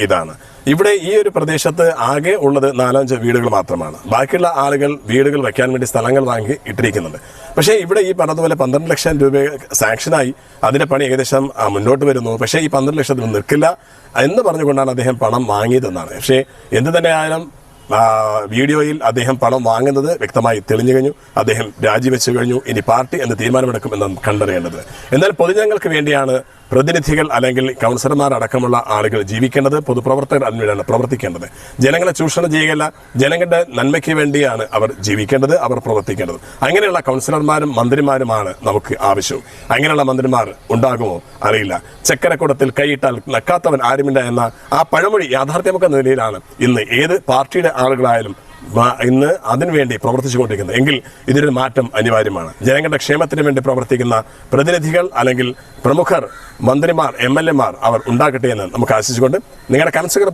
ഇതാണ്. ഇവിടെ ഈ ഒരു പ്രദേശത്ത് ആകെ ഉള്ളത് 4-5 വീടുകൾ മാത്രമാണ്. ബാക്കിയുള്ള ആളുകൾ വീടുകൾ വെക്കാൻ വേണ്ടി സ്ഥലങ്ങൾ വാങ്ങി ഇട്ടിരിക്കുന്നുണ്ട്. പക്ഷേ ഇവിടെ ഈ പറഞ്ഞതുപോലെ 12 ലക്ഷം രൂപ സാങ്ഷനായി അതിന്റെ പണി ഏകദേശം മുന്നോട്ട് വരുന്നു. പക്ഷേ ഈ 12 ലക്ഷത്തിൽ നിൽക്കില്ല എന്ന് പറഞ്ഞുകൊണ്ടാണ് അദ്ദേഹം പണം വാങ്ങിയതെന്നാണ്. പക്ഷേ എന്ത് തന്നെയായാലും വീഡിയോയിൽ അദ്ദേഹം പണം വാങ്ങുന്നത് വ്യക്തമായി തെളിഞ്ഞു കഴിഞ്ഞു. അദ്ദേഹം രാജിവെച്ചു കഴിഞ്ഞു. ഇനി പാർട്ടി എന്ത് തീരുമാനമെടുക്കും എന്നാണ് കണ്ടറിയേണ്ടത്. എന്നാൽ പൊതുജനങ്ങൾക്ക് വേണ്ടിയാണ് പ്രതിനിധികൾ അല്ലെങ്കിൽ കൗൺസിലർമാർ അടക്കമുള്ള ആളുകൾ ജീവിക്കേണ്ടത്. പൊതുപ്രവർത്തകർ അതിനുവേണ്ടിയാണ് പ്രവർത്തിക്കേണ്ടത്. ജനങ്ങളെ ചൂഷണം ചെയ്യുകയല്ല, ജനങ്ങളുടെ നന്മയ്ക്ക് വേണ്ടിയാണ് അവർ ജീവിക്കേണ്ടത്, അവർ പ്രവർത്തിക്കേണ്ടത്. അങ്ങനെയുള്ള കൗൺസിലർമാരും മന്ത്രിമാരുമാണ് നമുക്ക് ആവശ്യവും. അങ്ങനെയുള്ള മന്ത്രിമാർ ഉണ്ടാകുമോ അറിയില്ല. ചക്കരക്കുടത്തിൽ കൈയിട്ടാൽ നക്കാത്തവൻ ആരുമില്ല എന്ന ആ പഴമൊഴി യാഥാർത്ഥ്യമൊക്കെ നിലയിലാണ് ഇന്ന് ഏത് പാർട്ടിയുടെ ആളുകളായാലും ഇന്ന് അതിനുവേണ്ടി പ്രവർത്തിച്ചുകൊണ്ടിരിക്കുന്നത്. എങ്കിൽ ഇതിനൊരു മാറ്റം അനിവാര്യമാണ്. ജനങ്ങളുടെ ക്ഷേമത്തിന് വേണ്ടി പ്രവർത്തിക്കുന്ന പ്രതിനിധികൾ അല്ലെങ്കിൽ പ്രമുഖർ, മന്ത്രിമാർ, MLA മാർ അവർ ഉണ്ടാകട്ടെ എന്ന് നമുക്ക് ആശിച്ചുകൊണ്ട് നിങ്ങളുടെ കമന്റ്സുകൾ